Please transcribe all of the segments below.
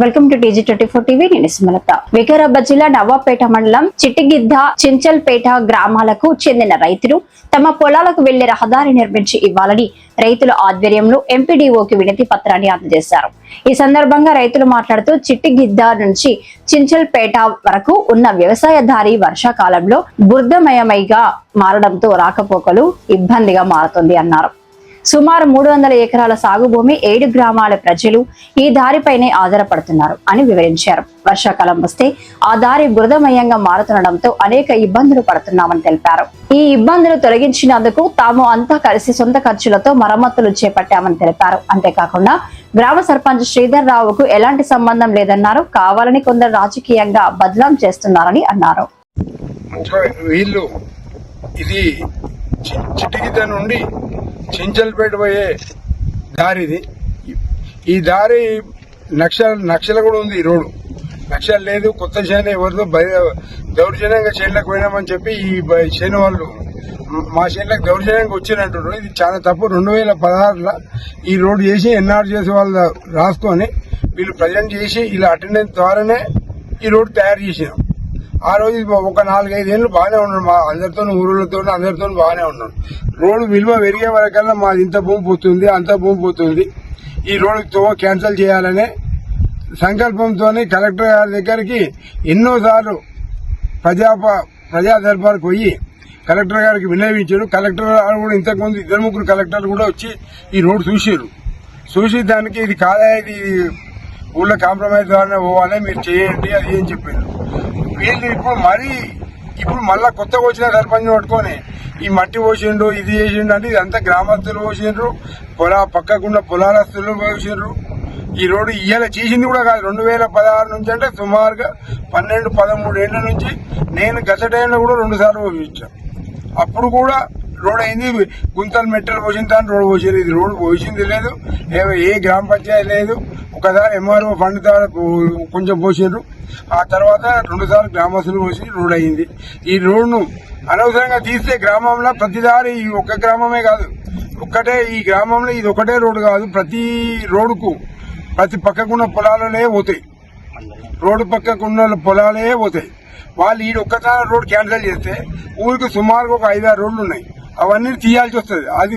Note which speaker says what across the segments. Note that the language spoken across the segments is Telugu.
Speaker 1: Welcome to TG24 TV. నేను సుమలత. వికారాబాద్ జిల్లా నవాపేట మండలం చిట్టిగిద్ద చించల్పేట గ్రామాలకు చెందిన రైతులు తమ పొలాలకు వెళ్లే రహదారి నిర్మించి ఇవ్వాలని రైతుల ఆధ్వర్యంలో ఎంపీడీఓకి వినతి పత్రాన్ని అందజేశారు. ఈ సందర్భంగా రైతులు మాట్లాడుతూ చిట్టిగిద్ద నుంచి చించల్పేట వరకు ఉన్న వ్యవసాయదారి వర్షాకాలంలో బురదమయమైగా మారడంతో రాకపోకలు ఇబ్బందిగా మారుతుంది అన్నారు. సుమారు 300 ఎకరాల సాగు భూమి 7 గ్రామాల ప్రజలు ఈ దారిపైనే ఆధారపడుతున్నారు అని వివరించారు. వర్షాకాలం వస్తే ఆ దారి బురదమయంగా మారుతుండటంతో అనేక ఇబ్బందులు పడుతున్నామని తెలిపారు. ఈ ఇబ్బందులు తొలగించినందుకు తాము అంతా కలిసి సొంత ఖర్చులతో మరమ్మతులు చేపట్టామని తెలిపారు. అంతేకాకుండా గ్రామ సర్పంచ్ శ్రీధర్ రావుకు ఎలాంటి సంబంధం లేదన్నారు. కావాలని కొందరు రాజకీయంగా బదలాం చేస్తున్నారని అన్నారు.
Speaker 2: చిట్టిగిద్ద నుండి చించల్పేట పోయే దారిది. ఈ దారి నక్షల కూడా ఉంది. ఈ రోడ్డు నక్షలు లేదు. కొత్త చేను ఎవరితో దౌర్జన్యంగా చేనులకు పోయినామని చెప్పి ఈ చేను వాళ్ళు మా చేనులకు దౌర్జన్యంగా వచ్చినట్టు. ఇది చాలా తప్పు. 2016లో ఈ రోడ్డు చేసి ఎన్ఆర్ చేసే వాళ్ళు రాసుకొని వీళ్ళు ప్రజెంట్ చేసి ఇలా అటెండెన్స్ ద్వారానే ఈ రోడ్డు తయారు చేసినాం. ఆ రోజు ఒక 4-5 ఏళ్ళు బాగానే ఉన్నాడు. మా అందరితో ఊరులతో అందరితో బాగానే ఉన్నాడు. రోడ్డు విలువ పెరిగే వరకల్లా మాది ఇంత భూమి పోతుంది, అంత భూమి పోతుంది. ఈ రోడ్డు క్యాన్సిల్ చేయాలనే సంకల్పంతో కలెక్టర్ గారి దగ్గరికి ఎన్నోసార్లు ప్రజా దర్బార్కు పోయి కలెక్టర్ గారికి విన్నవించారు. కలెక్టర్ గారు కూడా ఇంతకుముందు 2-3 కలెక్టర్లు కూడా వచ్చి ఈ రోడ్డు చూసి దానికి ఇది కాదా, ఇది ఊళ్ళో కాంప్రమైజ్ ద్వారా పోవాలి, మీరు చేయండి అది ఏం చెప్పారు. వీళ్ళు ఇప్పుడు మళ్ళా కొత్తగా వచ్చిన సర్పంచ్ పట్టుకొని ఈ మట్టి పోసిండ్రు, ఇది చేసిండు అంటే ఇదంతా గ్రామస్తులు పోసిండ్రు, పక్కకున్న పొలాలస్తులు పోసిండ్రు. ఈ రోడ్డు ఇవాళ చేసింది కూడా కాదు. 2016 నుంచి అంటే సుమారుగా 12-13 ఏళ్ల నుంచి నేను గత టైంలో కూడా 2 సార్లు పోయించాను. అప్పుడు కూడా రోడ్ అయింది. గుంతలు మెట్టలు పోసిన దాన్ని రోడ్డు పోసారు. ఇది రోడ్డు పోసింది లేదు, ఏ గ్రామ పంచాయతీ లేదు. ఒకసారి MRO ఫండ్ ద్వారా కొంచెం పోసిండ్రు. ఆ తర్వాత 2 సార్లు గ్రామస్తులు పోసి రోడ్ అయింది. ఈ రోడ్డును అనవసరంగా తీస్తే గ్రామంలో ప్రతిదారి ఒక్క గ్రామమే కాదు, ఒక్కటే ఈ గ్రామంలో ఇది ఒకటే రోడ్డు కాదు. ప్రతి రోడ్డుకు ప్రతి పక్కకున్న పొలాలనే పోతాయి. రోడ్డు పక్కకున్న పొలాలే పోతాయి. వాళ్ళు ఈ ఒక్కసారి రోడ్ క్యాన్సిల్ చేస్తే ఊరికి సుమారుగా ఒక 5-6 రోడ్లు ఉన్నాయి. అవన్నీ తీయాల్సి వస్తుంది. అది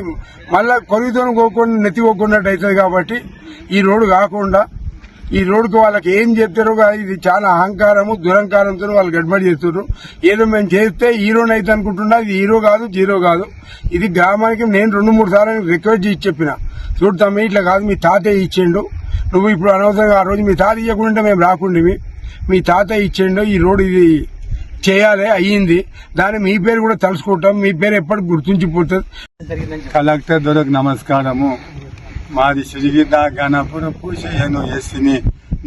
Speaker 2: మళ్ళా కొరిగితో కోకుండా నెత్తి కోకున్నట్టు అవుతుంది. కాబట్టి ఈ రోడ్డు కాకుండా ఈ రోడ్డుకు వాళ్ళకి ఏం చెప్తారో ఇది చాలా అహంకారము, దురహంకారంతో వాళ్ళు గడ్బడి చేస్తున్నారు. ఏదో మేము చేస్తే హీరోని అయితే అనుకుంటున్నా. ఇది హీరో కాదు, జీరో కాదు. ఇది గ్రామానికి నేను 2-3 సార్లు రిక్వెస్ట్ చేసి చెప్పిన, చూడు తమ్మి ఇట్లా కాదు, మీ తాతయ్య ఇచ్చిండు, నువ్వు ఇప్పుడు అనవసరంగా ఆ రోజు మీ తాత ఇవ్వకుండా మేము రాకుండావి, మీ తాతయ్య ఇచ్చిండు, ఈ రోడ్డు ఇది చేయాలి అయ్యింది, దాన్ని మీ పేరు కూడా తలుసుకుంటాం, మీ పేరు ఎప్పటికి గుర్తుంచిపోతుంది.
Speaker 3: కలెక్టర్ దొరకు నమస్కారము. మాది చిట్టిగిద్ద గణపురం పూసేయను ఎస్సీని.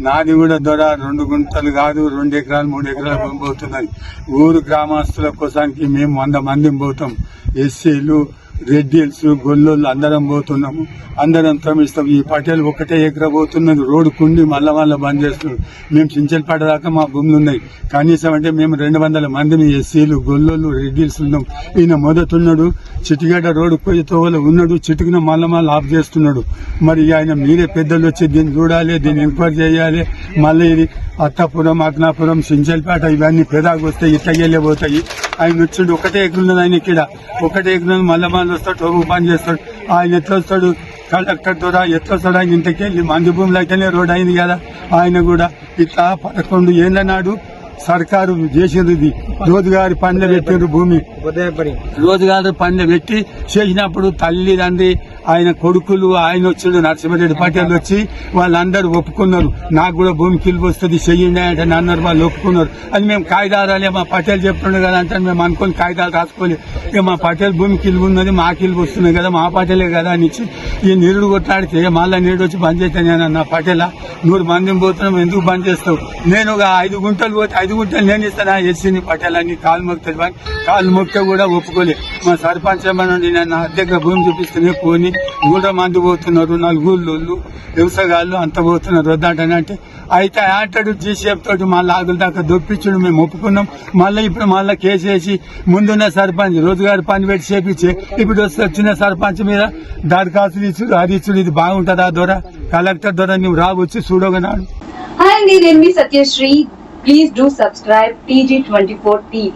Speaker 3: నాది కూడా దొర 2 గుంటలు కాదు, 2 ఎకరాలు 3 ఎకరాలు భూమి పోతున్నది. ఊరు గ్రామస్తుల కోసానికి మేము 100 మంది పోతాం. ఎస్సీలు, రెడ్డిల్స్, గొల్లోళ్ళు అందరం పోతున్నాము. అందరం తమిస్తాం. ఈ పటేల్ 1 ఎకరా పోతున్నది. రోడ్డు కుండి మళ్ళా బంద్ చేస్తున్నాడు. మేము చించల్పేట దాకా మా భూములు ఉన్నాయి. కనీసం అంటే మేము 200 మందిని ఎస్సీలు, గొల్లోళ్ళు, రెడ్డిల్స్ ఉన్నాం. ఈయన మొదటున్నాడు చిట్టిగడ్డ రోడ్డు పోయి తోవలో ఉన్నాడు. చిట్టుకున మళ్ళా ఆఫ్ చేస్తున్నాడు. మరి ఆయన మీరే పెద్దలు వచ్చి దీన్ని చూడాలి, దీన్ని ఎంక్వైరీ చేయాలి. మళ్ళీ ఇది అత్తాపురం, అగ్నాపురం, చించల్పేట ఇవన్నీ పెదాకు వస్తాయి, ఇట్టగెళ్ళే పోతాయి. ఆయన వచ్చిండు 1 ఎకరం ఉన్నది. ఆయన ఇక్కడ 1 ఎకరం మళ్ళా వస్తాడు, టోబు బంద్ చేస్తాడు. ఆయన ఎట్లా వస్తాడు, కలెక్టర్ ద్వారా ఎట్లా వస్తాడు? ఆయన ఇంటికెళ్ళి మంది భూములు అయితేనే రోడ్ అయింది కదా. ఆయన కూడా ఇట్లా 11 ఏళ్ల నాడు సర్కారు చేసేది రోజుగారి పనులు పెట్టారు. భూమి రోజుగారి పనులు పెట్టి చేసినప్పుడు తల్లి తండ్రి ఆయన కొడుకులు ఆయన వచ్చాడు, నరసింహారెడ్డి పటేల్ వచ్చి వాళ్ళందరూ ఒప్పుకున్నారు. నాకు కూడా భూమి కిలుపు వస్తుంది చెయ్యండి అంటే అన్నారు. వాళ్ళు ఒప్పుకున్నారు. అది మేము కాగితాలు మా పటేల్ చెప్తుండే కదా అంటే మేము అనుకుని కాగితాలు రాసుకోలేదు. ఇక మా పటేల్ భూమి కిలుపు ఉన్నది, మా కిలుపు వస్తున్నాయి కదా, మా పటేలే కదా అని ఇచ్చి ఈ నీరుడు కొట్లాడితే మళ్ళా నీరు వచ్చి బంద్ చేస్తాను నేను అన్న. పటేలా 100 మందిని పోతున్నాం, ఎందుకు బంద్ చేస్తావు? నేను ఒక 5 గుంటలు పోతే 5 గుంటలు నేను ఇస్తాను ఎస్సీని పటేల్ అని కాలు మొక్కుతుంది. కాలు మొక్కితే కూడా ఒప్పుకోలే. మా సర్పంచ్ ఏమనండి నా దగ్గర భూమి చూపిస్తేనే పోని 100 మంది పోతున్నారు, 4 ఊళ్ళోళ్ళు వ్యవసాయగాళ్ళు అంత పోతున్నారు వద్దంటే అయితే ఆంటాడు జీసీఎఫ్ తోటి మళ్ళీ ఆగుల దాకా దొప్పించుడు. మేము ఒప్పుకున్నాం. ఇప్పుడు కేసు వేసి ముందున్న సర్పంచ్ రోజుగారు పని పెట్టి చేపించి ఇప్పుడు వచ్చిన సర్పంచ్ మీద దరఖాస్తులు ఇచ్చుడు, అది ఇచ్చుడు. ఇది బాగుంటుందా ద్వారా? కలెక్టర్ ద్వారా నువ్వు రావచ్చు చూడగనాడు.
Speaker 4: హాయ్ అండి, నేను మీ Satyasri. Please do subscribe TG24 TV.